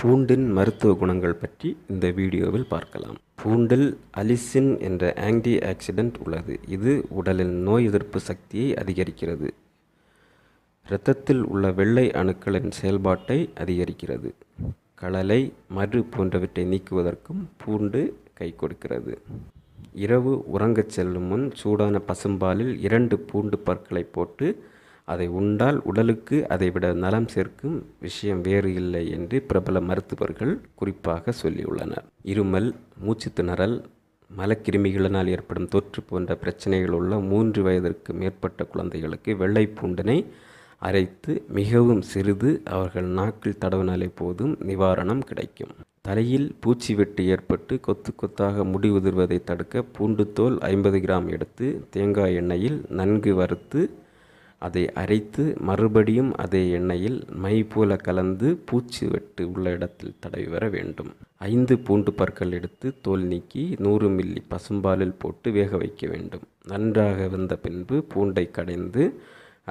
பூண்டின் மருத்துவ குணங்கள் பற்றி இந்த வீடியோவில் பார்க்கலாம். பூண்டில் அலிசின் என்ற ஆன்டி ஆக்சிடென்ட் உள்ளது. இது உடலின் நோய் எதிர்ப்பு சக்தியை அதிகரிக்கிறது. இரத்தத்தில் உள்ள வெள்ளை அணுக்களின் செயல்பாட்டை அதிகரிக்கிறது. களலை, மரு போன்றவற்றை நீக்குவதற்கும் பூண்டு கை கொடுக்கிறது. இரவு உறங்கச் செல்லும் முன் சூடான பசும்பாலில் 2 பூண்டு பற்களை போட்டு அதை உண்டால் உடலுக்கு அதைவிட நலம் சேர்க்கும் விஷயம் வேறு இல்லை என்று பிரபல மருத்துவர்கள் குறிப்பாக சொல்லியுள்ளனர். இருமல், மூச்சு திணறல், மலக்கிருமிகளினால் ஏற்படும் தொற்று போன்ற பிரச்சனைகள் உள்ள 3 வயதிற்கு மேற்பட்ட குழந்தைகளுக்கு வெள்ளை பூண்டினை அரைத்து மிகவும் சிறிது அவர்கள் நாக்கில் தடவினாலே போதும் நிவாரணம் கிடைக்கும். தலையில் பூச்சி வெட்டு ஏற்பட்டு கொத்து கொத்தாக முடி உதிர்வதை தடுக்க பூண்டு தோல் 50 கிராம் எடுத்து தேங்காய் எண்ணெயில் நன்கு வறுத்து அதை அரைத்து மறுபடியும் அதே எண்ணெயில் மை போல கலந்து பூச்சி வெட்டு உள்ள இடத்தில் தடவி வர வேண்டும். 5 பூண்டு பற்கள் எடுத்து தோல் நீக்கி 100 மில்லி பசும்பாலில் போட்டு வேக வைக்க வேண்டும். நன்றாக வெந்த பின்பு பூண்டை கடைந்து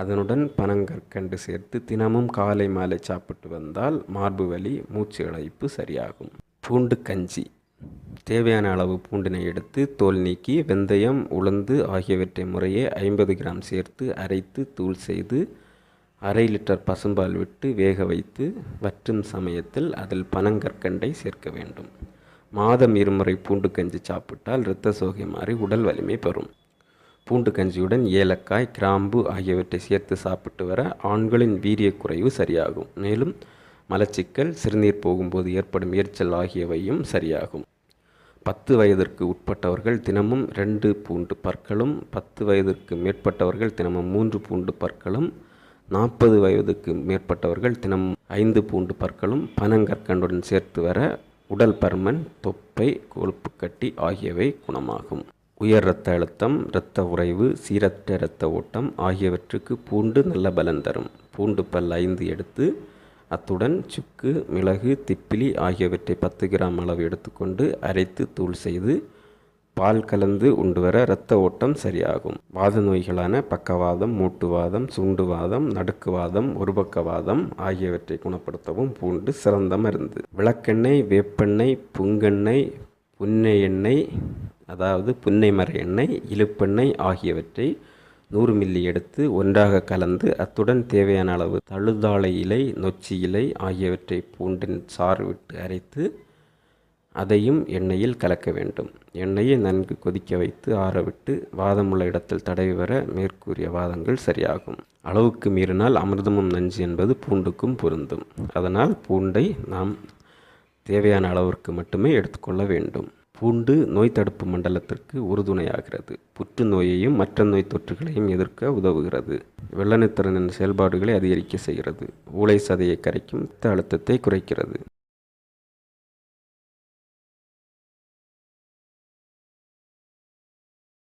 அதனுடன் பனங்கற்கண்டு சேர்த்து தினமும் காலை மாலை சாப்பிட்டு வந்தால் மார்பு வலி, மூச்சு இழைப்பு சரியாகும். பூண்டு கஞ்சி. தேவையான அளவு பூண்டினை எடுத்து தோல் நீக்கி வெந்தயம், உளுந்து ஆகியவற்றை முறையே 50 கிராம் சேர்த்து அரைத்து தூள் செய்து 1/2 லிட்டர் பசும்பால் விட்டு வேக வைத்து வற்றும் சமயத்தில் அதில் பனங்கற்கண்டை சேர்க்க வேண்டும். மாதம் 2 முறை பூண்டு கஞ்சி சாப்பிட்டால் இரத்த சோகை மாறி உடல் வலிமை பெறும். பூண்டு கஞ்சியுடன் ஏலக்காய், கிராம்பு ஆகியவற்றை சேர்த்து சாப்பிட்டு வர ஆண்களின் வீரிய குறைவு சரியாகும். மேலும் மலச்சிக்கல், சிறுநீர் போகும்போது ஏற்படும் எரிச்சல் ஆகியவையும் சரியாகும். 10 வயதிற்கு உட்பட்டவர்கள் தினமும் 2 பூண்டு பற்களும், 10 வயதிற்கு மேற்பட்டவர்கள் தினமும் 3 பூண்டு பற்களும், 40 வயதுக்கு மேற்பட்டவர்கள் தினமும் 5 பூண்டு பற்களும் பனங்கற்கண்டுடன் சேர்த்து வர உடல் பருமன், தொப்பை, கொழுப்பு கட்டி ஆகியவை குணமாகும். உயர் இரத்த அழுத்தம், இரத்த உறைவு, சீரற்ற இரத்த ஓட்டம் ஆகியவற்றுக்கு பூண்டு நல்ல பலன் தரும். பூண்டு பல் 5 எடுத்து அத்துடன் சுக்கு, மிளகு, திப்பிலி ஆகியவற்றை 10 கிராம் அளவு எடுத்துக்கொண்டு அரைத்து தூள் செய்து பால் கலந்து உண்டு வர இரத்த ஓட்டம் சரியாகும். வாத நோய்களான பக்கவாதம், மூட்டுவாதம், சுண்டுவாதம், நடுக்குவாதம், ஒருபக்கவாதம் ஆகியவற்றை குணப்படுத்தவும் பூண்டு சிறந்த மருந்து. விளக்கெண்ணெய், வேப்பெண்ணெய், புங்கெண்ணெய், புன்னை எண்ணெய் அதாவது புன்னை மர எண்ணெய், இலுப்பெண்ணெய் ஆகியவற்றை 100 மில்லி எடுத்து ஒன்றாக கலந்து அத்துடன் தேவையான அளவு தழுதாழை இலை, நொச்சி இலை ஆகியவற்றை பூண்டின் சாறு விட்டு அரைத்து அதையும் எண்ணெயில் கலக்க வேண்டும். எண்ணெயை நன்கு கொதிக்க வைத்து ஆறவிட்டு வாதமுள்ள இடத்தில் தடவி வர மேற்கூறிய வாதங்கள் சரியாகும். அளவுக்கு மீறினால் அமிர்தமும் நஞ்சு என்பது பூண்டுக்கும் பொருந்தும். அதனால் பூண்டை நாம் தேவையான அளவிற்கு மட்டுமே எடுத்துக்கொள்ள வேண்டும். பூண்டு நோய் தடுப்பு மண்டலத்திற்கு உறுதுணையாகிறது. புற்றுநோயையும் மற்ற நோய் தொற்றுகளையும் எதிர்க்க உதவுகிறது. வெள்ளணுத்திறனின் செயல்பாடுகளை அதிகரிக்க செய்கிறது. ஊளை சதையை கரைக்கும், இரத்த அழுத்தத்தை குறைக்கிறது.